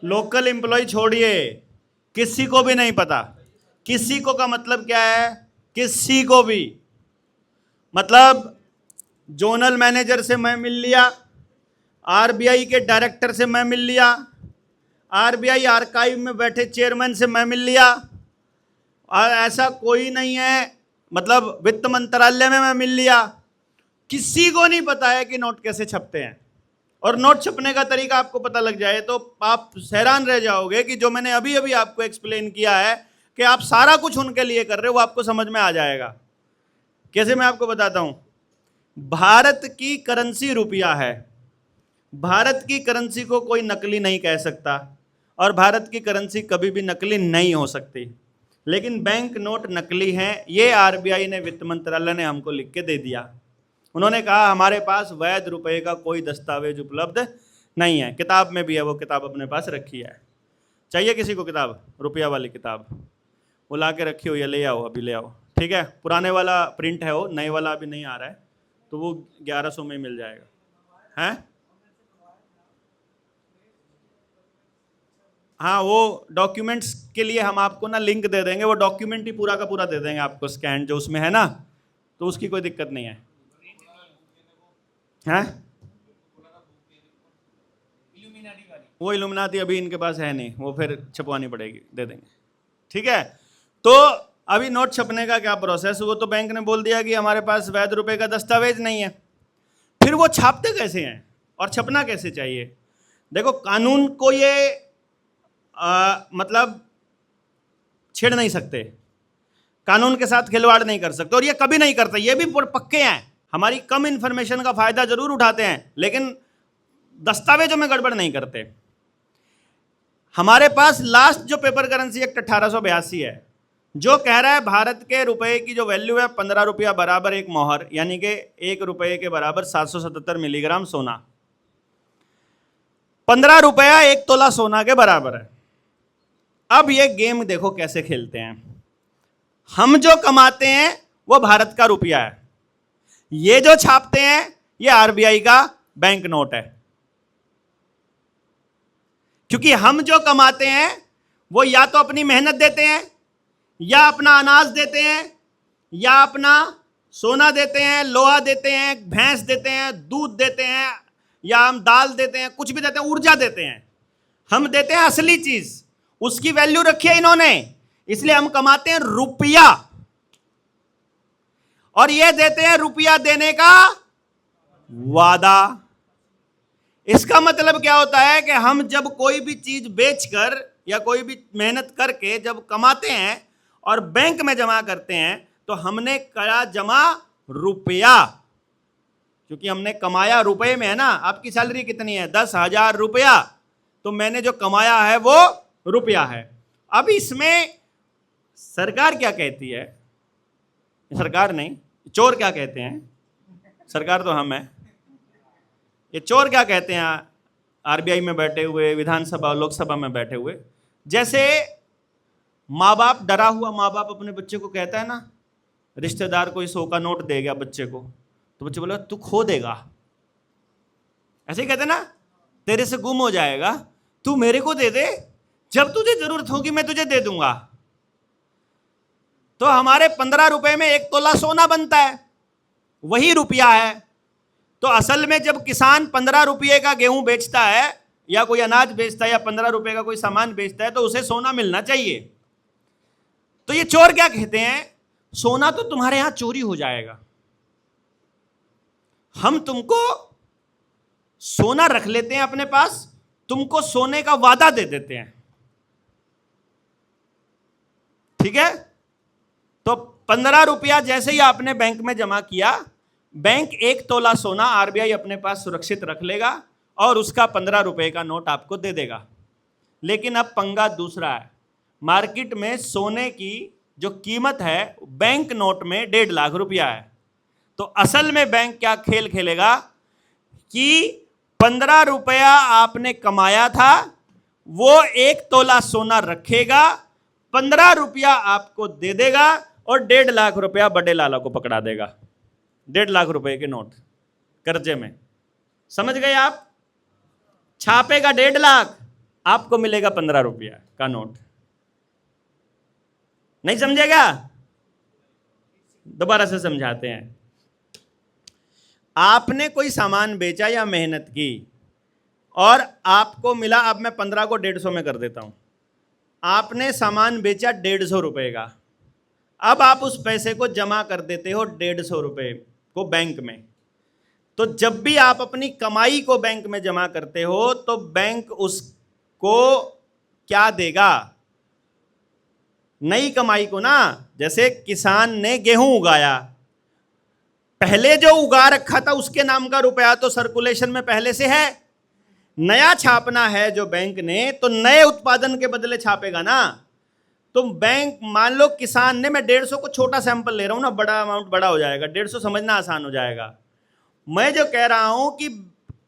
Local employ छोड़िए, किसी को भी नहीं पता। किसी को का मतलब क्या है? किसी को भी, मतलब जोनल मैनेजर से मैं मिल लिया, आरबीआई के डायरेक्टर से मैं मिल लिया, आरबीआई आर्काइव में बैठे चेयरमैन से मैं मिल लिया, और ऐसा कोई नहीं है, मतलब वित्त मंत्रालय में मैं मिल लिया। किसी को नहीं पता है कि नोट कैसे छपते हैं। और नोट छपने का तरीका आपको पता लग जाए तो आप हैरान रह जाओगे कि जो मैंने अभी अभी आपको एक्सप्लेन किया है कि आप सारा कुछ उनके लिए कर रहे हो, वो आपको समझ में आ जाएगा। कैसे, मैं आपको बताता हूं। भारत की करेंसी रुपया है। भारत की करेंसी को कोई नकली नहीं कह सकता, और भारत की करेंसी कभी भी नकली नहीं हो सकती। लेकिन बैंक नोट नकली हैं, ये आरबीआई ने, वित्त मंत्रालय ने हमको लिख के दे दिया। उन्होंने कहा हमारे पास वैध रुपए का कोई दस्तावेज उपलब्ध नहीं है। किताब में भी है, वो किताब अपने पास रखी है। चाहिए किसी को किताब, रुपया वाली किताब? वो ला के रखी हो, या ले आओ, अभी ले आओ। ठीक है, पुराने वाला प्रिंट है, वो नए वाला अभी नहीं आ रहा है, तो वो 1100 में मिल जाएगा। हैं? हाँ, वो डॉक्यूमेंट्स के लिए हम आपको ना लिंक दे देंगे, वो डॉक्यूमेंट ही पूरा का पूरा दे देंगे आपको, स्कैन जो उसमें है ना, तो उसकी कोई दिक्कत नहीं है। हैं? वो इल्यूमिनाटी अभी इनके पास है नहीं, वो फिर छपवानी पड़ेगी, दे देंगे। ठीक है, तो अभी नोट छपने का क्या प्रोसेस, वो तो बैंक ने बोल दिया कि हमारे पास वैध रुपए का दस्तावेज नहीं है। फिर वो छापते कैसे हैं और छपना कैसे चाहिए? देखो, कानून को ये मतलब छेड़ नहीं सकते, कानून के साथ खिलवाड़ नहीं कर सकते, और ये कभी नहीं करते। ये भी पक्के हैं, हमारी कम इंफॉर्मेशन का फायदा जरूर उठाते हैं, लेकिन दस्तावेजों में गड़बड़ नहीं करते। हमारे पास लास्ट जो पेपर करेंसी एक्ट 1882 है, जो कह रहा है भारत के रुपए की जो वैल्यू है 15 रुपया बराबर एक मोहर, यानी कि 1 रुपये के बराबर 777 मिलीग्राम सोना। 15 रुपया 1 तोला सोना के बराबर है। अब ये गेम देखो कैसे खेलते हैं। हम जो कमाते हैं वो भारत का रुपया है, ये जो छापते हैं ये आरबीआई का बैंक नोट है। क्योंकि हम जो कमाते हैं वो या तो अपनी मेहनत देते हैं, या अपना अनाज देते हैं, या अपना सोना देते हैं, लोहा देते हैं, भैंस देते हैं, दूध देते हैं, या हम दाल देते हैं, कुछ भी देते हैं, ऊर्जा देते हैं। हम देते हैं असली चीज, उसकी वैल्यू रखी है इन्होंने, इसलिए हम कमाते हैं रुपया। और ये देते हैं रुपया देने का वादा। इसका मतलब क्या होता है कि हम जब कोई भी चीज बेचकर या कोई भी मेहनत करके जब कमाते हैं और बैंक में जमा करते हैं, तो हमने करा जमा रुपया, क्योंकि हमने कमाया रुपए में है ना। आपकी सैलरी कितनी है? 10,000 रुपया, तो मैंने जो कमाया है वो रुपया है। अब इसमें सरकार क्या कहती है? सरकार नहीं, चोर क्या कहते हैं? सरकार तो हम है। ये चोर क्या कहते हैं? आरबीआई में बैठे हुए, विधानसभा लोकसभा में बैठे हुए। जैसे माँ बाप, डरा हुआ माँ बाप अपने बच्चे को कहता है ना, रिश्तेदार कोई 100 का नोट दे गया बच्चे को, तो बच्चे बोला तू खो देगा, ऐसे ही कहते ना, तेरे से गुम हो जाएगा, तू मेरे को दे दे, जब तुझे जरूरत होगी मैं तुझे दे दूंगा। तो हमारे 15 रुपए में 1 तोला सोना बनता है, वही रुपया है। तो असल में जब किसान 15 रुपये का गेहूं बेचता है या कोई अनाज बेचता है या 15 रुपये का कोई सामान बेचता है, तो उसे सोना मिलना चाहिए। तो ये चोर क्या कहते हैं? सोना तो तुम्हारे यहां चोरी हो जाएगा, हम तुमको सोना रख लेते हैं अपने पास, तुमको सोने का वादा दे देते हैं। ठीक है, तो 15 रुपया जैसे ही आपने बैंक में जमा किया, बैंक 1 तोला सोना आरबीआई अपने पास सुरक्षित रख लेगा और उसका 15 रुपए का नोट आपको दे देगा। लेकिन अब पंगा दूसरा है, मार्केट में सोने की जो कीमत है बैंक नोट में 1.5 लाख रुपया है। तो असल में बैंक क्या खेल खेलेगा कि 15 रुपया आपने कमाया था, वो 1 तोला सोना रखेगा, 15 रुपया आपको दे देगा और 1.5 लाख रुपया बड़े लाला को पकड़ा देगा। 1.5 लाख रुपए के नोट कर्जे में, समझ गए आप? छापेगा 1.5 लाख, आपको मिलेगा 15 रुपया का नोट। नहीं समझेगा? दोबारा से समझाते हैं। आपने कोई सामान बेचा या मेहनत की और आपको मिला, अब मैं 15 को 150 में कर देता हूं। आपने सामान बेचा 150 रुपए का, अब आप उस पैसे को जमा कर देते हो 150 रुपए को बैंक में। तो जब भी आप अपनी कमाई को बैंक में जमा करते हो तो बैंक उसको क्या देगा? नई कमाई को ना। जैसे किसान ने गेहूं उगाया, पहले जो उगा रखा था उसके नाम का रुपया तो सर्कुलेशन में पहले से है। नया छापना है जो बैंक ने, तो नए उत्पादन के बदले छापेगा ना। तो बैंक, मान लो किसान ने, मैं 150 को छोटा सैंपल ले रहा हूं ना, बड़ा अमाउंट बड़ा हो जाएगा, 150 समझना आसान हो जाएगा। मैं जो कह रहा हूं कि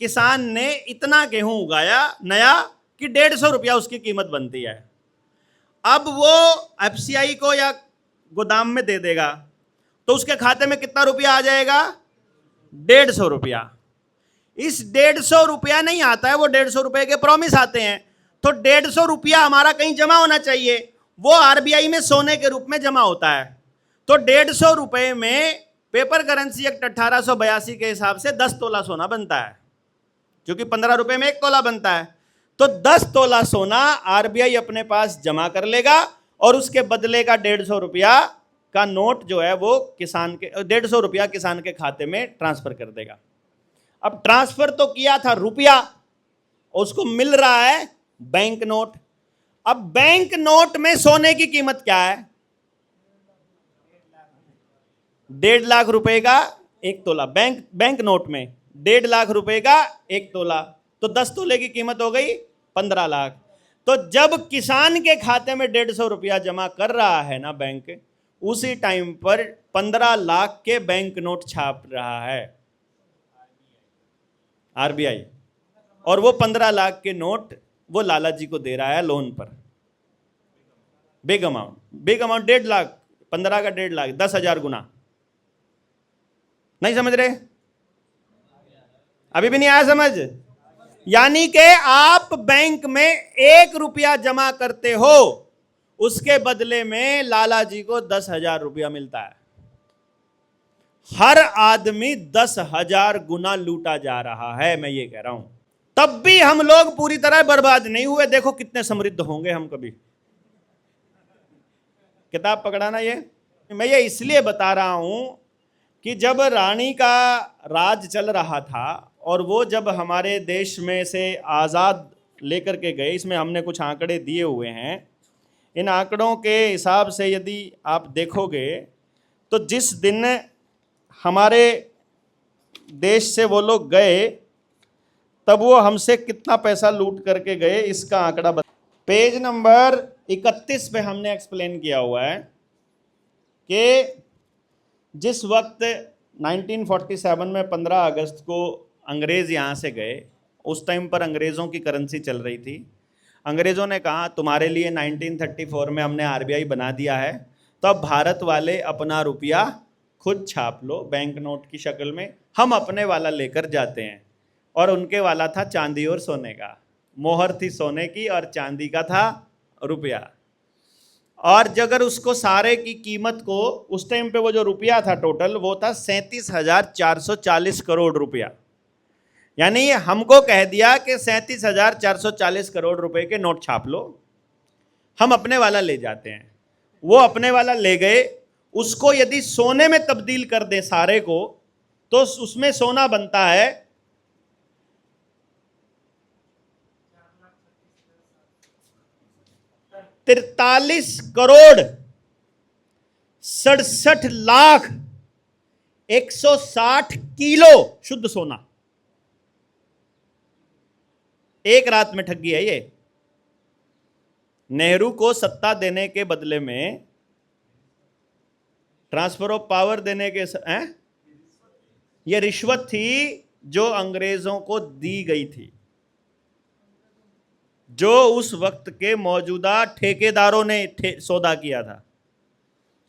किसान ने इतना गेहूं उगाया नया कि 150 रुपया उसकी कीमत बनती है। अब वो एफसीआई को या गोदाम में दे देगा तो उसके खाते में कितना रुपया आ जाएगा? 150 रुपया। इस 150 रुपया नहीं आता है, वो 150 रुपये के प्रॉमिस आते हैं। तो 150 रुपया हमारा कहीं जमा होना चाहिए, वो आरबीआई में सोने के रूप में जमा होता है। तो 150 रुपये में पेपर करेंसी एक्ट 1882 के हिसाब से 10 तोला सोना बनता है, क्योंकि 15 रुपये में 1 तोला बनता है। तो 10 तोला सोना आरबीआई अपने पास जमा कर लेगा और उसके बदले का 150 रुपया का नोट जो है वो किसान के, 150 रुपया किसान के खाते में ट्रांसफर कर देगा। अब ट्रांसफर तो किया था रुपया, उसको मिल रहा है बैंक नोट। अब बैंक नोट में सोने की कीमत क्या है? 1.5 लाख रुपए का 1 तोला। बैंक नोट में 1.5 लाख रुपए का 1 तोला, तो 10 तोले की कीमत हो गई 15 लाख। तो जब किसान के खाते में 150 रुपया जमा कर रहा है ना बैंक, उसी टाइम पर 15 लाख के बैंक नोट छाप रहा है आरबीआई, और वो 15 लाख के नोट वो लाला जी को दे रहा है लोन पर। बिग अमाउंट 1.5 लाख, 15 का 1.5 लाख, 10,000 गुना। नहीं समझ रहे? अभी भी नहीं आया समझ? यानी कि आप बैंक में 1 रुपया जमा करते हो, उसके बदले में लाला जी को 10,000 रुपया मिलता है। हर आदमी 10,000 गुना लूटा जा रहा है, मैं ये कह रहा हूं। तब भी हम लोग पूरी तरह बर्बाद नहीं हुए। देखो कितने समृद्ध होंगे हम कभी। किताब पकड़ाना ये मैं ये इसलिए बता रहा हूं कि जब रानी का राज चल रहा था और वो जब हमारे देश में से आज़ाद लेकर के गए, इसमें हमने कुछ आंकड़े दिए हुए हैं। इन आंकड़ों के हिसाब से यदि आप देखोगे तो जिस दिन हमारे देश से वो लोग गए तब वो हमसे कितना पैसा लूट करके गए, इसका आंकड़ा पेज नंबर 31 पे हमने एक्सप्लेन किया हुआ है कि जिस वक्त 1947 में 15 अगस्त को अंग्रेज़ यहाँ से गए, उस टाइम पर अंग्रेज़ों की करेंसी चल रही थी। अंग्रेज़ों ने कहा तुम्हारे लिए 1934 में हमने आरबीआई बना दिया है, तो अब भारत वाले अपना रुपया खुद छाप लो बैंक नोट की शक्ल में। हम अपने वाला लेकर जाते हैं, और उनके वाला था चांदी और सोने का। मोहर थी सोने की और चांदी का था रुपया। और अगर उसको सारे की कीमत को उस टाइम पे वो जो रुपया था टोटल वो था 37,440 करोड़ रुपया। यानी हमको कह दिया कि 37,440 करोड़ रुपए के नोट छाप लो, हम अपने वाला ले जाते हैं। वो अपने वाला ले गए, उसको यदि सोने में तब्दील कर दे सारे को, तो उसमें सोना बनता है 43 करोड़ 67 लाख 160 किलो शुद्ध सोना। एक रात में ठगी है ये। नेहरू को सत्ता देने के बदले में, ट्रांसफर ऑफ पावर देने के ये रिश्वत थी जो अंग्रेजों को दी गई थी, जो उस वक्त के मौजूदा ठेकेदारों ने सौदा किया था।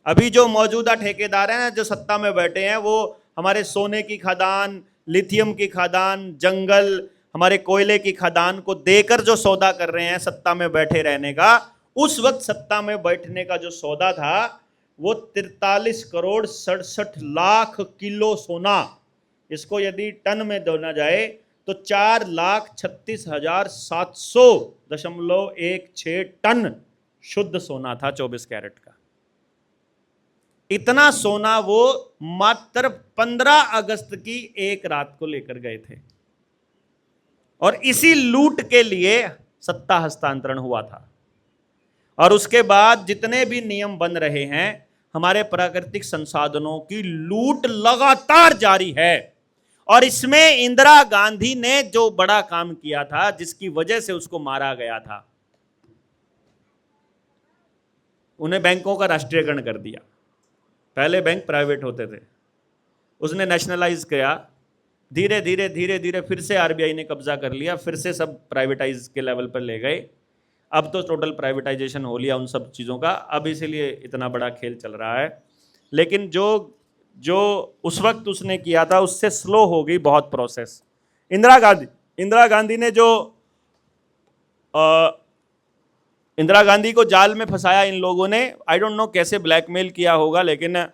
अभी जो मौजूदा ठेकेदार हैं जो सत्ता में बैठे हैं, वो हमारे सोने की खदान, लिथियम की खदान, जंगल, हमारे कोयले की खदान को देकर जो सौदा कर रहे हैं सत्ता में बैठे रहने का, उस वक्त सत्ता में बैठने का जो सौदा था वो 43 करोड़ 67 लाख किलो सोना। इसको यदि टन में दोना जाए तो 4,36,700.16 टन शुद्ध सोना था 24 कैरेट का। इतना सोना वो मात्र 15 अगस्त की एक रात को लेकर गए थे और इसी लूट के लिए सत्ता हस्तांतरण हुआ था। और उसके बाद जितने भी नियम बन रहे हैं, हमारे प्राकृतिक संसाधनों की लूट लगातार जारी है। और इसमें इंदिरा गांधी ने जो बड़ा काम किया था, जिसकी वजह से उसको मारा गया था, उन्हें बैंकों का राष्ट्रीयकरण कर दिया। पहले बैंक प्राइवेट होते थे, उसने नेशनलाइज किया, धीरे धीरे धीरे धीरे फिर से आरबीआई ने कब्जा कर लिया, फिर से सब प्राइवेटाइज के लेवल पर ले गए। अब तो टोटल प्राइवेटाइजेशन हो लिया उन सब चीज़ों का, अब इसीलिए इतना बड़ा खेल चल रहा है। लेकिन जो उस वक्त उसने किया था उससे स्लो हो गई बहुत प्रोसेस। इंदिरा गांधी ने जो इंदिरा गांधी को जाल में फंसाया इन लोगों ने, आई डोंट नो कैसे ब्लैकमेल किया होगा, लेकिन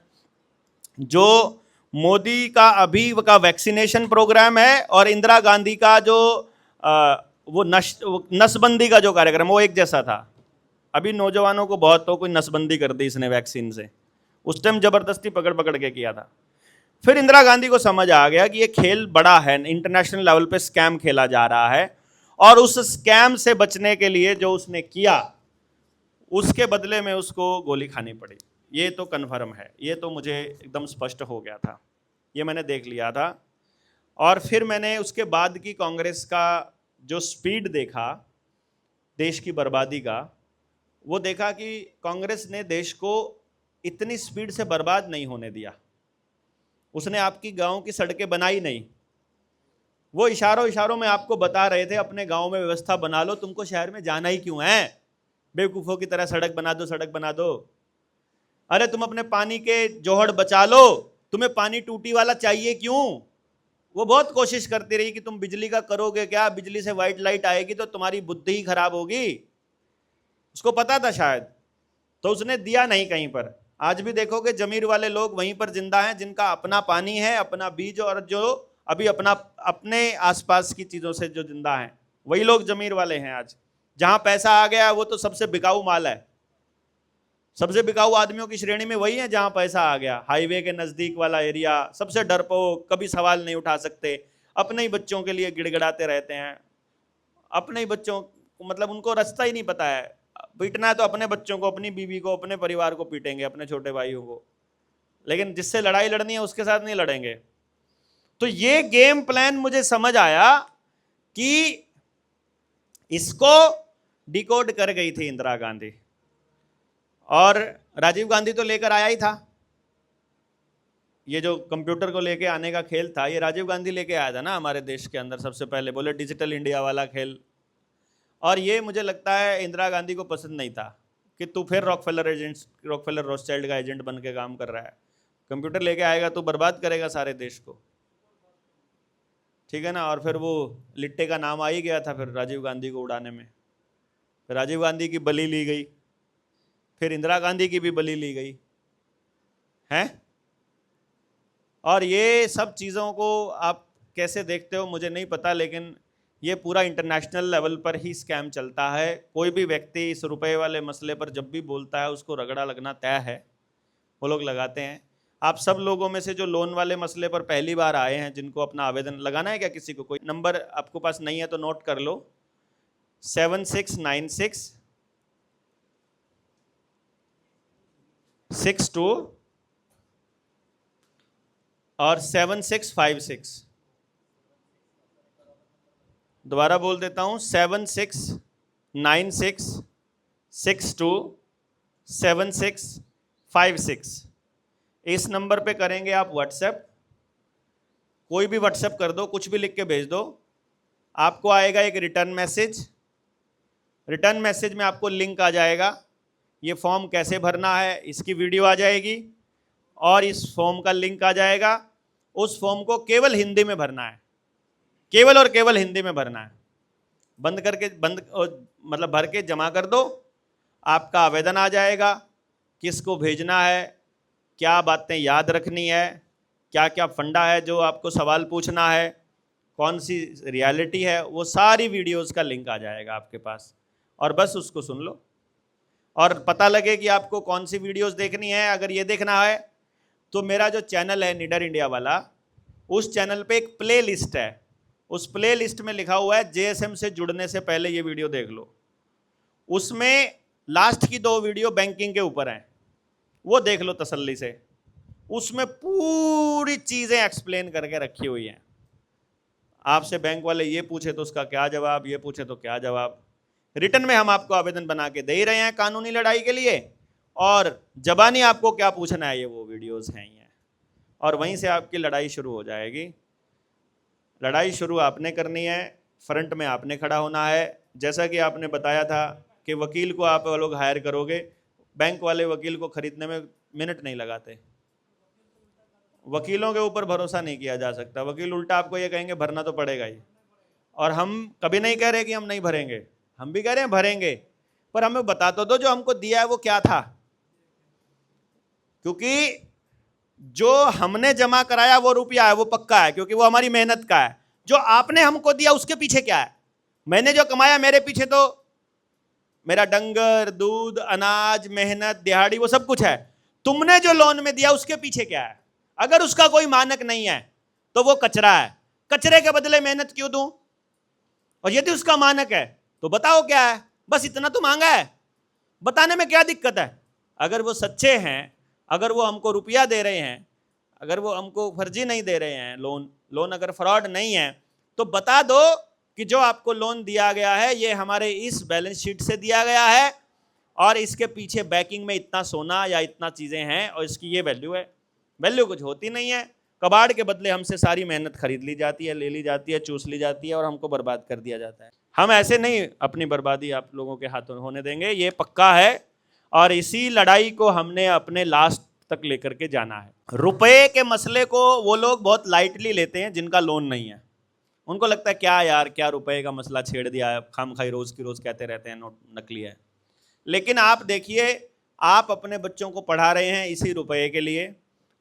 जो मोदी का अभी का वैक्सीनेशन प्रोग्राम है और इंदिरा गांधी का जो वो नसबंदी का जो कार्यक्रम, वो एक जैसा था। अभी नौजवानों को बहुत तो कोई नसबंदी कर दी इसने वैक्सीन से, उस टाइम जबरदस्ती पकड़ के किया था। फिर इंदिरा गांधी को समझ आ गया कि ये खेल बड़ा है, इंटरनेशनल लेवल पे स्कैम खेला जा रहा है, और उस स्कैम से बचने के लिए जो उसने किया उसके बदले में उसको गोली खानी पड़ी। ये तो कन्फर्म है, ये तो मुझे एकदम स्पष्ट हो गया था, ये मैंने देख लिया था। और फिर मैंने उसके बाद की कांग्रेस का जो स्पीड देखा देश की बर्बादी का, वो देखा कि कांग्रेस ने देश को इतनी स्पीड से बर्बाद नहीं होने दिया। उसने आपकी गांव की सड़कें बनाई नहीं, वो इशारों में आपको बता रहे थे अपने गांव में व्यवस्था बना लो, तुमको शहर में जाना ही क्यों है, बेवकूफ़ों की तरह सड़क बना दो। अरे तुम अपने पानी के जोहड़ बचा लो, तुम्हें पानी टूटी वाला चाहिए क्यों। वो बहुत कोशिश करती रही कि तुम बिजली का करोगे क्या, बिजली से वाइट लाइट आएगी तो तुम्हारी बुद्धि ही खराब होगी। उसको पता था शायद, तो उसने दिया नहीं कहीं पर। आज भी देखोगे जमीर वाले लोग वहीं पर जिंदा हैं जिनका अपना पानी है, अपना बीज, और जो अभी अपने आसपास की चीज़ों से जो जिंदा हैं वही लोग जमीर वाले हैं। आज जहाँ पैसा आ गया वो तो सबसे बिकाऊ माल है, सबसे बिकाऊ आदमियों की श्रेणी में वही है जहाँ पैसा आ गया। हाईवे के नज़दीक वाला एरिया, सबसे डरपोक, कभी सवाल नहीं उठा सकते, अपने ही बच्चों के लिए गिड़गिड़ाते रहते हैं, अपने ही बच्चों, मतलब उनको रास्ता ही नहीं पता है। पीटना है तो अपने बच्चों को, अपनी बीवी को, अपने परिवार को पीटेंगे, अपने छोटे भाइयों को, लेकिन जिससे लड़ाई लड़नी है उसके साथ नहीं लड़ेंगे। तो ये गेम प्लान मुझे समझ आया कि इसको डिकोड कर गई थी इंदिरा गांधी, और राजीव गांधी तो लेकर आया ही था। ये जो कंप्यूटर को लेके आने का खेल था, ये राजीव गांधी लेके आया था ना हमारे देश के अंदर सबसे पहले, बोले डिजिटल इंडिया वाला खेल। और ये मुझे लगता है इंदिरा गांधी को पसंद नहीं था कि तू फिर रॉकफेलर रोथस्चाइल्ड का एजेंट बन के काम कर रहा है, कंप्यूटर लेके आएगा तो बर्बाद करेगा सारे देश को, ठीक है ना। और फिर वो लिट्टे का नाम आ ही गया था फिर राजीव गांधी को उड़ाने में। फिर राजीव गांधी की बलि ली गई, फिर इंदिरा गांधी की भी बलि ली गई है। और ये सब चीज़ों को आप कैसे देखते हो मुझे नहीं पता, लेकिन ये पूरा इंटरनेशनल लेवल पर ही स्कैम चलता है। कोई भी व्यक्ति इस रुपए वाले मसले पर जब भी बोलता है उसको रगड़ा लगना तय है, वो लोग लगाते हैं। आप सब लोगों में से जो लोन वाले मसले पर पहली बार आए हैं, जिनको अपना आवेदन लगाना है क्या, किसी को कोई नंबर आपको पास नहीं है तो नोट कर लो, 7696 62 और 7656। दोबारा बोल देता हूं, 7696 62 7656। इस नंबर पे करेंगे आप व्हाट्सएप, कोई भी व्हाट्सएप कर दो, कुछ भी लिख के भेज दो, आपको आएगा एक रिटर्न मैसेज। रिटर्न मैसेज में आपको लिंक आ जाएगा, ये फॉर्म कैसे भरना है इसकी वीडियो आ जाएगी, और इस फॉर्म का लिंक आ जाएगा। उस फॉर्म को केवल हिंदी में भरना है, केवल और केवल हिंदी में भरना है। मतलब भर के जमा कर दो, आपका आवेदन आ जाएगा, किसको भेजना है, क्या बातें याद रखनी है, क्या क्या फंडा है जो आपको सवाल पूछना है, कौन सी रियलिटी है, वो सारी वीडियोस का लिंक आ जाएगा आपके पास, और बस उसको सुन लो और पता लगे कि आपको कौन सी वीडियोस देखनी है। अगर ये देखना है तो मेरा जो चैनल है निडर इंडिया वाला, उस चैनल पे एक प्ले लिस्ट है, उस प्ले लिस्ट में लिखा हुआ है जेएसएम से जुड़ने से पहले ये वीडियो देख लो। उसमें लास्ट की 2 वीडियो बैंकिंग के ऊपर हैं, वो देख लो तसल्ली से, उसमें पूरी चीज़ें एक्सप्लेन करके रखी हुई हैं। आपसे बैंक वाले ये पूछे तो उसका क्या जवाब, ये पूछे तो क्या जवाब। रिटर्न में हम आपको आवेदन बना के दे ही रहे हैं कानूनी लड़ाई के लिए, और जबानी आपको क्या पूछना है ये वो वीडियोस हैं ये, और वहीं से आपकी लड़ाई शुरू हो जाएगी। लड़ाई शुरू आपने करनी है, फ्रंट में आपने खड़ा होना है। जैसा कि आपने बताया था कि वकील को आप लोग हायर करोगे, बैंक वाले वकील को खरीदने में मिनट नहीं लगाते। वकीलों के ऊपर भरोसा नहीं किया जा सकता, वकील उल्टा आपको ये कहेंगे भरना तो पड़ेगा ही, और हम कभी नहीं कह रहे कि हम नहीं भरेंगे, हम भी कह रहे हैं भरेंगे, पर हमें बता तो दो जो हमको दिया है वो क्या था, क्योंकि जो हमने जमा कराया वो रुपया है, वो पक्का है, क्योंकि वो हमारी मेहनत का है। जो आपने हमको दिया उसके पीछे क्या है? मैंने जो कमाया मेरे पीछे तो मेरा डंगर, दूध, अनाज, मेहनत, दिहाड़ी, वो सब कुछ है। तुमने जो लोन में दिया उसके पीछे क्या है? अगर उसका कोई मानक नहीं है तो वो कचरा है। कचरे के बदले मेहनत क्यों दूं? और यदि उसका मानक है तो बताओ क्या है। बस इतना तो मांगा है, बताने में क्या दिक्कत है? अगर वो सच्चे हैं, अगर वो हमको रुपया दे रहे हैं, अगर वो हमको फर्जी नहीं दे रहे हैं, लोन अगर फ्रॉड नहीं है, तो बता दो कि जो आपको लोन दिया गया है ये हमारे इस बैलेंस शीट से दिया गया है, और इसके पीछे बैकिंग में इतना सोना या इतना चीज़ें हैं, और इसकी ये वैल्यू है। वैल्यू कुछ होती नहीं है। कबाड़ के बदले हमसे सारी मेहनत खरीद ली जाती है, ले ली जाती है, चूस ली जाती है, और हमको बर्बाद कर दिया जाता है। हम ऐसे नहीं अपनी बर्बादी आप लोगों के हाथों होने देंगे, ये पक्का है, और इसी लड़ाई को हमने अपने लास्ट तक लेकर के जाना है। रुपए के मसले को वो लोग बहुत लाइटली लेते हैं जिनका लोन नहीं है। उनको लगता है क्या यार, क्या रुपए का मसला छेड़ दिया है, खामखाई रोज की रोज कहते रहते हैं नोट नकली है। लेकिन आप देखिए, आप अपने बच्चों को पढ़ा रहे हैं इसी रुपये के लिए,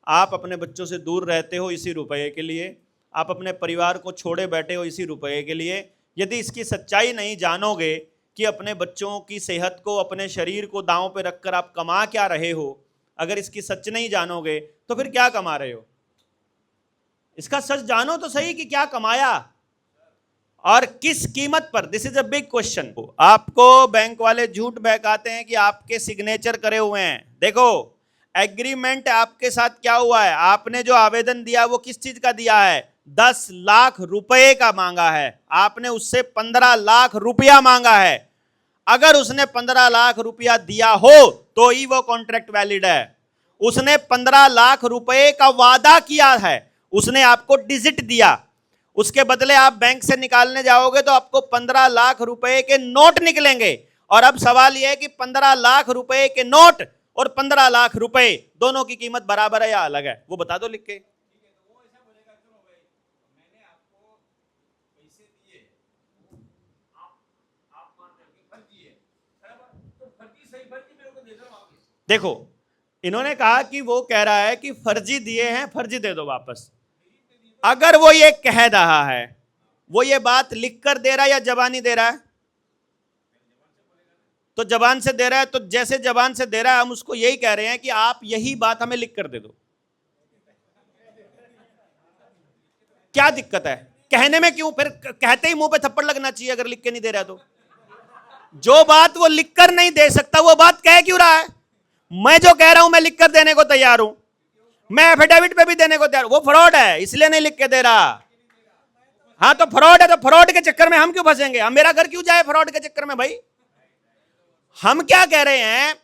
आप अपने बच्चों से दूर रहते हो इसी रुपये के लिए, आप अपने परिवार को छोड़े बैठे हो इसी रुपये के लिए। यदि इसकी सच्चाई नहीं जानोगे कि अपने बच्चों की सेहत को, अपने शरीर को दांव पे रखकर आप कमा क्या रहे हो, अगर इसकी सच नहीं जानोगे तो फिर क्या कमा रहे हो? इसका सच जानो तो सही कि क्या कमाया और किस कीमत पर। This is a big question. आपको बैंक वाले झूठ बहकाते हैं कि आपके सिग्नेचर करे हुए हैं। देखो, एग्रीमेंट आपके साथ क्या हुआ है, आपने जो आवेदन दिया वो किस चीज का दिया है? 10 लाख रुपए का मांगा है। आपने उससे 15 लाख रुपया मांगा है। अगर उसने 15 लाख रुपया दिया हो तो ही वो कॉन्ट्रैक्ट वैलिड है। उसने 15 लाख रुपए का वादा किया है, उसने आपको डिजिट दिया, उसके बदले आप बैंक से निकालने जाओगे तो आपको 15 लाख रुपए के नोट निकलेंगे। और अब सवाल यह है कि 15 लाख रुपए के नोट और 15 लाख रुपए दोनों की कीमत बराबर है या अलग है? वो बता दो लिख के। देखो, इन्होंने कहा कि वो कह रहा है कि फर्जी दिए हैं, फर्जी दे दो वापस। अगर वो ये कह रहा है, वो ये बात लिख कर दे रहा है या जबानी दे रहा है? तो जबान से दे रहा है, तो जैसे जबान से दे रहा है हम उसको यही कह रहे हैं कि आप यही बात हमें लिख कर दे दो। क्या दिक्कत है कहने में? क्यों फिर कहते ही मुंह पे थप्पड़ लगना चाहिए अगर लिख के नहीं दे रहा तो? जो बात वो लिख कर नहीं दे सकता वो बात कह क्यों रहा है? मैं जो कह रहा हूं मैं लिख कर देने को तैयार हूं, मैं एफिडेविट पे भी देने को तैयार। वो फ्रॉड है इसलिए नहीं लिख के दे रहा। हाँ तो फ्रॉड है, तो फ्रॉड के चक्कर में हम क्यों फंसेंगे? हम मेरा घर क्यों जाए फ्रॉड के चक्कर में? भाई हम क्या कह रहे हैं,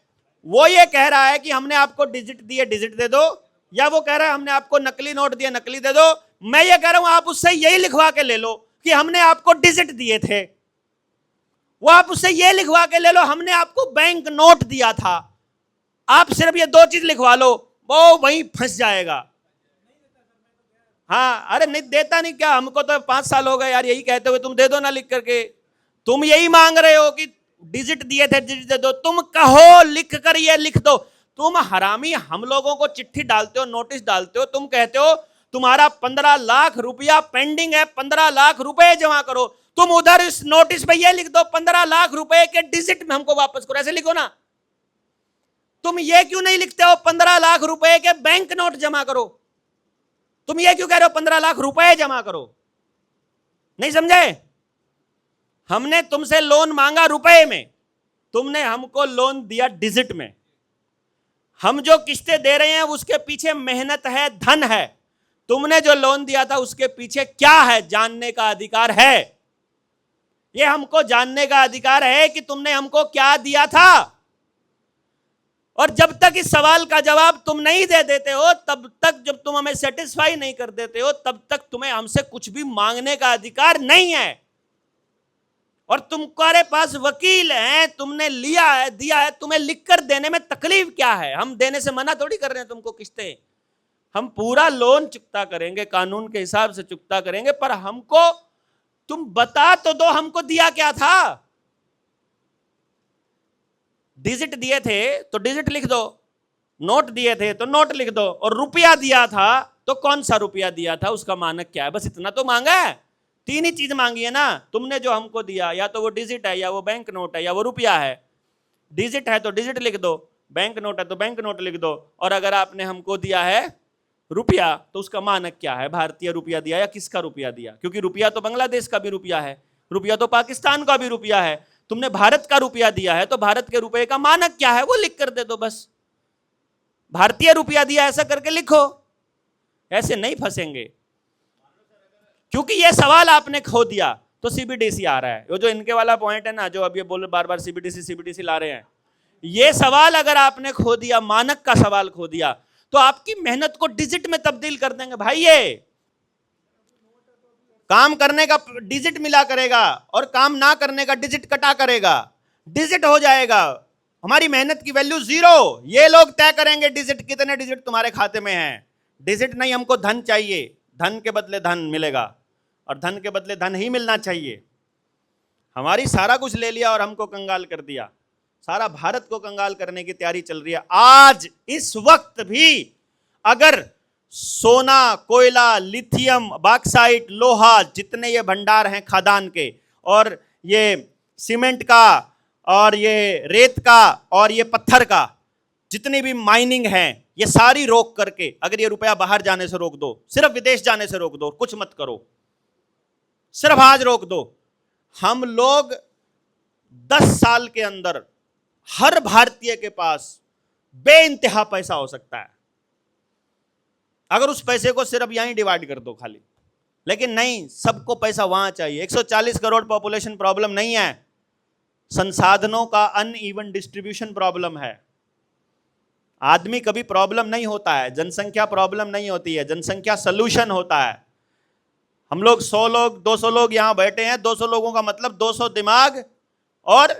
वो ये कह रहा है कि हमने आपको डिजिट दिए, डिजिट दे दो, या वो कह रहा है हमने आपको नकली नोट दिए, नकली दे दो। मैं ये कह रहा हूं आप उससे यही लिखवा के ले लो कि हमने आपको डिजिट दिए थे, वो आप उससे ये लिखवा के ले लो हमने आपको बैंक नोट दिया था। आप सिर्फ ये 2 चीज लिखवा लो, वो वहीं फंस जाएगा। हाँ, अरे नहीं देता नहीं क्या, हमको तो 5 साल हो गए यार यही कहते हुए, तुम दे दो ना लिख करके। तुम यही मांग रहे हो कि डिजिट दिए थे डिजिट दे दो, तुम कहो लिख कर ये लिख दो। तुम हरामी, हम लोगों को चिट्ठी डालते हो, नोटिस डालते हो, तुम कहते हो तुम्हारा 15 लाख रुपया पेंडिंग है, 15 लाख रुपए जमा करो। तुम उधर इस नोटिस पे ये लिख दो 15 लाख रुपए के डिजिट में हमको वापस करो, ऐसे लिखो ना। तुम ये क्यों नहीं लिखते हो 15 लाख रुपए के बैंक नोट जमा करो? तुम ये क्यों कह रहे हो 15 लाख रुपए जमा करो? नहीं समझे? हमने तुमसे लोन मांगा रुपए में, तुमने हमको लोन दिया डिजिट में। हम जो किस्तें दे रहे हैं उसके पीछे मेहनत है, धन है। तुमने जो लोन दिया था उसके पीछे क्या है, जानने का अधिकार है। ये हमको जानने का अधिकार है कि तुमने हमको क्या दिया था। और जब तक इस सवाल का जवाब तुम नहीं दे देते हो, तब तक, जब तुम हमें सेटिस्फाई नहीं कर देते हो, तब तक तुम्हें हमसे कुछ भी मांगने का अधिकार नहीं है। और तुम्हारे पास वकील हैं, तुमने लिया है, दिया है, तुम्हें लिखकर देने में तकलीफ क्या है? हम देने से मना थोड़ी कर रहे हैं तुमको किस्तें। हम पूरा लोन चुकता करेंगे, कानून के हिसाब से चुकता करेंगे, पर हमको तुम बता तो दो हमको दिया क्या था। डिजिट दिए थे तो डिजिट लिख दो, नोट दिए थे तो नोट लिख दो, और रुपया दिया था तो कौन सा रुपया दिया था, उसका मानक क्या है, बस इतना तो मांगा है। 3 ही चीज मांगी है ना तुमने जो हमको दिया, या तो वो डिजिट है, या वो बैंक नोट है, या वो रुपया है। डिजिट है तो डिजिट लिख दो, बैंक नोट है तो बैंक नोट लिख दो, और अगर आपने हमको दिया है रुपया तो उसका मानक क्या है, भारतीय रुपया दिया या किसका रुपया दिया, क्योंकि रुपया तो बांग्लादेश का भी रुपया है, रुपया तो पाकिस्तान का भी रुपया है। तुमने भारत का रुपया दिया है तो भारत के रुपये का मानक क्या है वो लिख कर दे दो, बस भारतीय रुपया दिया ऐसा करके लिखो, ऐसे नहीं फंसेंगे। क्योंकि ये सवाल आपने खो दिया तो सीबीडीसी आ रहा है, वो जो इनके वाला पॉइंट है ना, जो अब ये बोल बार बार सीबीडीसी ला रहे हैं, ये सवाल अगर आपने खो दिया, मानक का सवाल खो दिया, तो आपकी मेहनत को डिजिट में तब्दील कर देंगे। भाई ये काम करने का डिजिट मिला करेगा और काम ना करने का डिजिट कटा करेगा, डिजिट हो जाएगा, हमारी मेहनत की वैल्यू 0। ये लोग तय करेंगे डिजिट, कितने डिजिट तुम्हारे खाते में हैं। डिजिट नहीं, हमको धन चाहिए, धन के बदले धन मिलेगा, और धन के बदले धन ही मिलना चाहिए। हमारी सारा कुछ ले लिया और हमको कंगाल कर दिया, सारा भारत को कंगाल करने की तैयारी चल रही है। आज इस वक्त भी अगर सोना, कोयला, लिथियम, बॉक्साइट, लोहा, जितने ये भंडार हैं खादान के, और ये सीमेंट का, और ये रेत का, और ये पत्थर का, जितनी भी माइनिंग है, ये सारी रोक करके, अगर ये रुपया बाहर जाने से रोक दो, सिर्फ विदेश जाने से रोक दो, कुछ मत करो, सिर्फ आज रोक दो, हम लोग 10 साल के अंदर हर भारतीय के पास बेइंतहा पैसा हो सकता है, अगर उस पैसे को सिर्फ यहीं डिवाइड कर दो खाली। लेकिन नहीं, सबको पैसा वहां चाहिए। 140 करोड़ पॉपुलेशन प्रॉब्लम नहीं है, संसाधनों का अनइवन डिस्ट्रीब्यूशन प्रॉब्लम है। आदमी कभी प्रॉब्लम नहीं होता है, जनसंख्या प्रॉब्लम नहीं होती है, जनसंख्या सॉल्यूशन होता है। हम लोग 100 लोग 200 लोग यहां बैठे हैं, 200 लोगों का मतलब 200 दिमाग और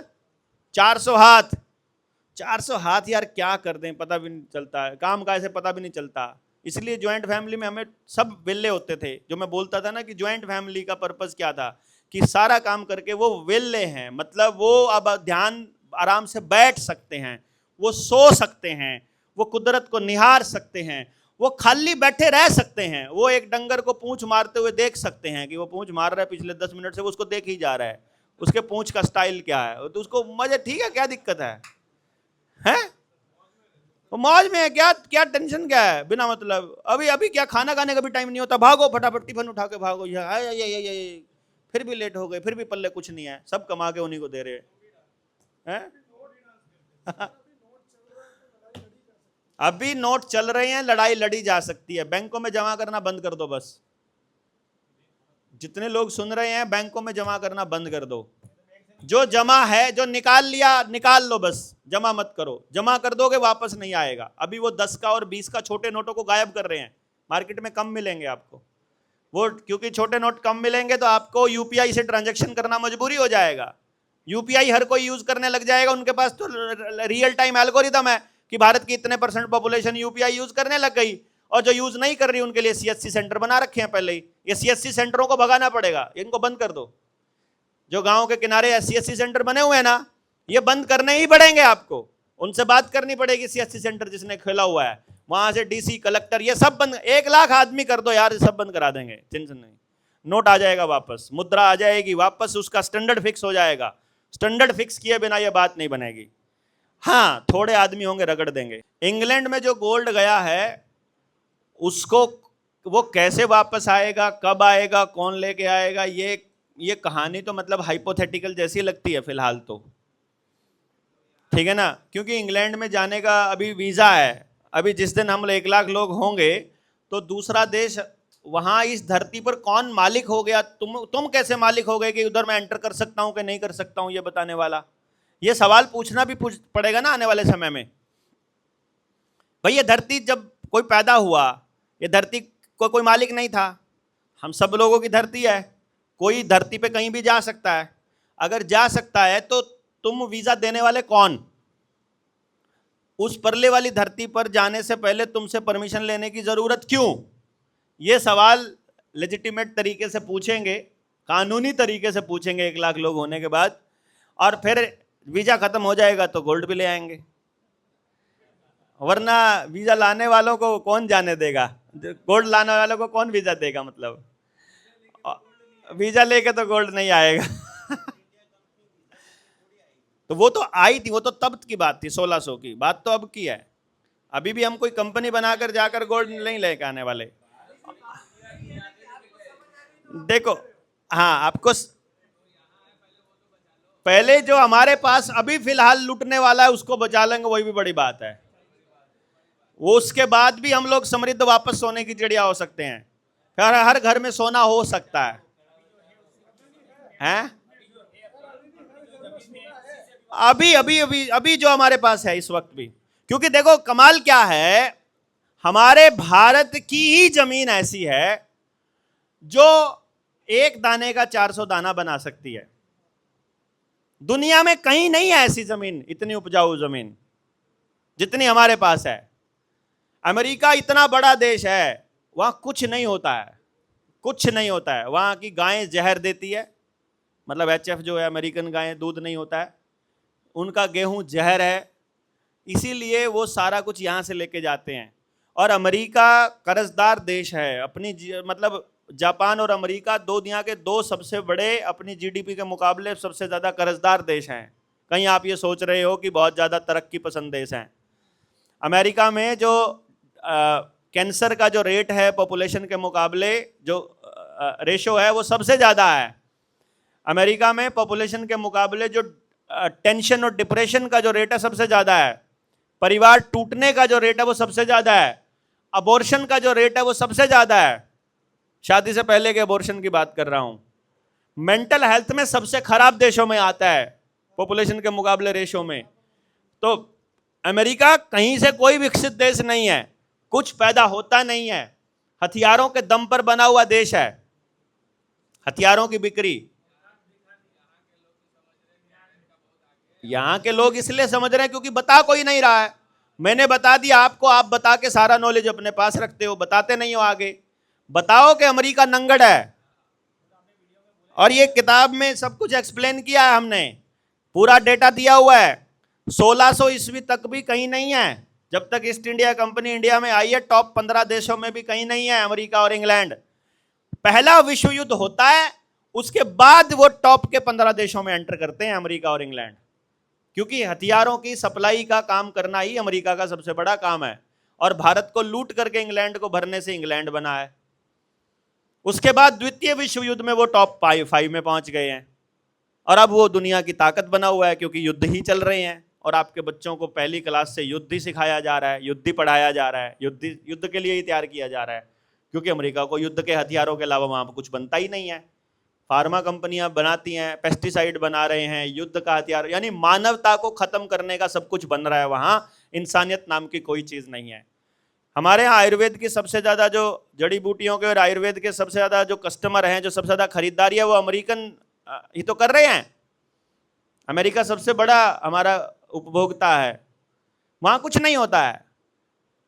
400 हाथ। 400 हाथ यार क्या कर दें पता भी नहीं चलता है, काम का ऐसे पता भी नहीं चलता। इसलिए ज्वाइंट फैमिली में हमें सब वेल्ले होते थे। जो मैं बोलता था ना कि ज्वाइंट फैमिली का पर्पस क्या था, कि सारा काम करके वो वेल्ले हैं, मतलब वो अब ध्यान आराम से बैठ सकते हैं, वो सो सकते हैं, वो कुदरत को निहार सकते हैं, वो खाली बैठे रह सकते हैं, वो एक डंगर को पूंछ मारते हुए देख सकते हैं कि वो पूंछ मार रहा है पिछले 10 मिनट से, वो उसको देख ही जा रहा है, उसके पूंछ का स्टाइल क्या है, तो उसको मजे, ठीक है, क्या दिक्कत है, हैं? वो मौज में है, क्या क्या टेंशन क्या है बिना मतलब। अभी अभी क्या खाना खाने का भी टाइम नहीं होता, भागो फटाफट टिफिन उठा के भागो, ये फिर भी लेट हो गए, फिर भी पल्ले कुछ नहीं है, सब कमा के उन्हीं को दे रहे हैं। अभी नोट चल रहे हैं, लड़ाई लड़ी जा सकती है, बैंकों में जमा करना बंद कर दो बस। जितने लोग सुन रहे हैं, बैंकों में जमा करना बंद कर दो, जो जमा है, जो निकाल लिया निकाल लो, बस जमा मत करो, जमा कर दोगे वापस नहीं आएगा। अभी वो 10 का और 20 का छोटे नोटों को गायब कर रहे हैं, मार्केट में कम मिलेंगे आपको वो, क्योंकि छोटे नोट कम मिलेंगे तो आपको यूपीआई से ट्रांजैक्शन करना मजबूरी हो जाएगा। यूपीआई हर कोई यूज करने लग जाएगा, उनके पास तो रियल टाइम एल्गोरिदम है कि भारत की इतने % पॉपुलेशन यूपीआई यूज करने लग गई, और जो यूज नहीं कर रही उनके लिए सीएससी सेंटर बना रखे हैं पहले ही। ये सीएससी सेंटरों को भगाना पड़ेगा, इनको बंद कर दो। जो गांव के किनारे सीएससी सेंटर बने हुए हैं ना, ये बंद करने ही पड़ेंगे आपको। उनसे बात करनी पड़ेगी, सीएससी सेंटर जिसने खोला हुआ है वहां से डीसी कलेक्टर ये सब बंद, 1 लाख आदमी कर दो यार, ये सब बंद करा देंगे, टेंशन नहीं। नोट आ जाएगा वापस, मुद्रा आ जाएगी वापस, उसका स्टैंडर्ड फिक्स हो जाएगा। स्टैंडर्ड फिक्स किए बिना ये बात नहीं बनेगी। हाँ, थोड़े आदमी होंगे रगड़ देंगे। इंग्लैंड में जो गोल्ड गया है उसको वो कैसे वापस आएगा, कब आएगा, कौन लेके आएगा, ये कहानी तो मतलब हाइपोथेटिकल जैसी लगती है फिलहाल तो, ठीक है ना। क्योंकि इंग्लैंड में जाने का अभी वीजा है। अभी जिस दिन हम 1 लाख लोग होंगे तो दूसरा देश, वहां इस धरती पर कौन मालिक हो गया, तुम कैसे मालिक हो गए कि उधर मैं एंटर कर सकता हूं कि नहीं कर सकता हूं, ये बताने वाला। ये सवाल पूछना भी पड़ेगा ना आने वाले समय में। भाई ये धरती जब कोई पैदा हुआ, ये धरती को कोई मालिक नहीं था, हम सब लोगों की धरती है। कोई धरती पे कहीं भी जा सकता है। अगर जा सकता है तो तुम वीजा देने वाले कौन? उस परले वाली धरती पर जाने से पहले तुमसे परमिशन लेने की जरूरत क्यों? ये सवाल लेजिटिमेट तरीके से पूछेंगे, कानूनी तरीके से पूछेंगे 1 लाख लोग होने के बाद, और फिर वीजा खत्म हो जाएगा तो गोल्ड भी ले आएंगे। वरना वीजा लाने वालों को कौन जाने देगा? गोल्ड लाने वालों को कौन वीजा देगा? मतलब वीजा लेके तो गोल्ड नहीं आएगा। तो वो तो आई थी, वो तो तब की बात थी, 1600 की बात तो अब की है। अभी भी हम कोई कंपनी बनाकर जाकर गोल्ड नहीं लेके आने वाले। देखो, हाँ, आपको पहले जो हमारे पास अभी फिलहाल लूटने वाला है उसको बचा लेंगे, वही भी बड़ी बात है। वो उसके बाद भी हम लोग समृद्ध वापस सोने की चिड़िया हो सकते हैं। फिर हर घर में सोना हो सकता है, हैं? अभी अभी अभी अभी जो हमारे पास है इस वक्त भी। क्योंकि देखो कमाल क्या है, हमारे भारत की ही जमीन ऐसी है जो एक दाने का 400 दाना बना सकती है। दुनिया में कहीं नहीं है ऐसी जमीन, इतनी उपजाऊ जमीन जितनी हमारे पास है। अमेरिका इतना बड़ा देश है, वहां कुछ नहीं होता है, कुछ नहीं होता है। वहां की गायें जहर देती है, मतलब HF जो है अमेरिकन गायें, दूध नहीं होता है। उनका गेहूं जहर है, इसीलिए वो सारा कुछ यहाँ से लेके जाते हैं। और अमेरिका कर्जदार देश है अपनी, मतलब जापान और अमेरिका दुनिया के 2 सबसे बड़े, अपनी GDP के मुकाबले सबसे ज़्यादा कर्जदार देश हैं। कहीं आप ये सोच रहे हो कि बहुत ज़्यादा तरक्की पसंद देश हैं। अमेरिका में जो कैंसर का जो रेट है पॉपुलेशन के मुकाबले, जो रेशो है वो सबसे ज़्यादा है। अमेरिका में पॉपुलेशन के मुकाबले जो टेंशन और डिप्रेशन का जो रेट है सबसे ज़्यादा है। परिवार टूटने का जो रेट है वो सबसे ज़्यादा है। अबॉर्शन का जो रेट है वो सबसे ज़्यादा है। शादी से पहले के अबॉर्शन की बात कर रहा हूँ। मेंटल हेल्थ में सबसे खराब देशों में आता है पॉपुलेशन के मुकाबले रेशो में। तो अमेरिका कहीं से कोई विकसित देश नहीं है, कुछ पैदा होता नहीं है, हथियारों के दम पर बना हुआ देश है, हथियारों की बिक्री। यहां के लोग इसलिए समझ रहे हैं क्योंकि बता कोई नहीं रहा है। मैंने बता दिया आपको, आप बता के सारा नॉलेज अपने पास रखते हो, बताते नहीं हो आगे। बताओ कि अमेरिका नंगड़ है, और ये किताब में सब कुछ एक्सप्लेन किया है हमने, पूरा डेटा दिया हुआ है। 1600 ईस्वी तक भी कहीं नहीं है, जब तक ईस्ट इंडिया कंपनी इंडिया में आई है, टॉप 15 देशों में भी कहीं नहीं है अमेरिका और इंग्लैंड। पहला विश्व युद्ध होता है, उसके बाद वो टॉप के 15 देशों में एंटर करते हैं अमेरिका और इंग्लैंड। क्योंकि हथियारों की सप्लाई का काम करना ही अमेरिका का सबसे बड़ा काम है, और भारत को लूट करके इंग्लैंड को भरने से इंग्लैंड बना है। उसके बाद द्वितीय विश्व युद्ध में वो टॉप 5 में पहुंच गए हैं, और अब वो दुनिया की ताकत बना हुआ है क्योंकि युद्ध ही चल रहे हैं। और आपके बच्चों को पहली क्लास से युद्ध ही सिखाया जा रहा है, युद्ध ही पढ़ाया जा रहा है, युद्ध के लिए ही तैयार किया जा रहा है। क्योंकि अमेरिका को युद्ध के हथियारों के अलावा वहां पर कुछ बनता ही नहीं है। फार्मा कंपनियां बनाती हैं, पेस्टिसाइड बना रहे हैं, युद्ध का हथियार, यानी मानवता को खत्म करने का सब कुछ बन रहा है वहां। इंसानियत नाम की कोई चीज नहीं है। हमारे यहाँ आयुर्वेद की सबसे ज़्यादा जो जड़ी बूटियों के और आयुर्वेद के सबसे ज़्यादा जो कस्टमर हैं, जो सबसे ज़्यादा खरीदारी है, वो अमेरिकन ही तो कर रहे हैं। अमेरिका सबसे बड़ा हमारा उपभोक्ता है। वहाँ कुछ नहीं होता है,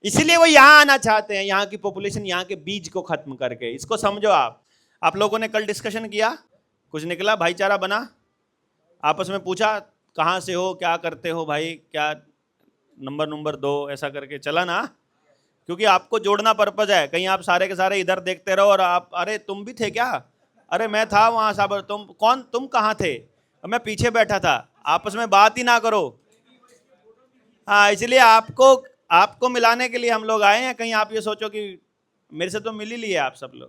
इसलिए वो यहां आना चाहते हैं, यहां की पॉपुलेशन, यहां के बीज को खत्म करके। इसको समझो आप लोगों ने कल डिस्कशन किया, कुछ निकला, भाईचारा बना, आपस में पूछा कहां से हो, क्या करते हो भाई, क्या नंबर 2 ऐसा करके चला ना, क्योंकि आपको जोड़ना पर्पज है। कहीं आप सारे के सारे इधर देखते रहो और आप, अरे तुम भी थे क्या, अरे मैं था वहां साबर, तुम कौन, तुम कहाँ थे, मैं पीछे बैठा था, आपस में बात ही ना करो। हाँ, इसलिए आपको मिलाने के लिए हम लोग आए हैं। कहीं आप ये सोचो कि मेरे से तो मिल ही लिए आप सब लोग।